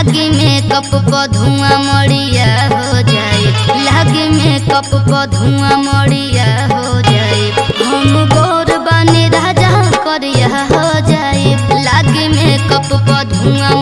लागे मेकअप पर धुआं मड़िया हो जाए, लागे मेकअप पर धुआं मड़िया हो जाए। हम गोर बने राजा करिया हो जाए, लागे मेकअप पर धुआं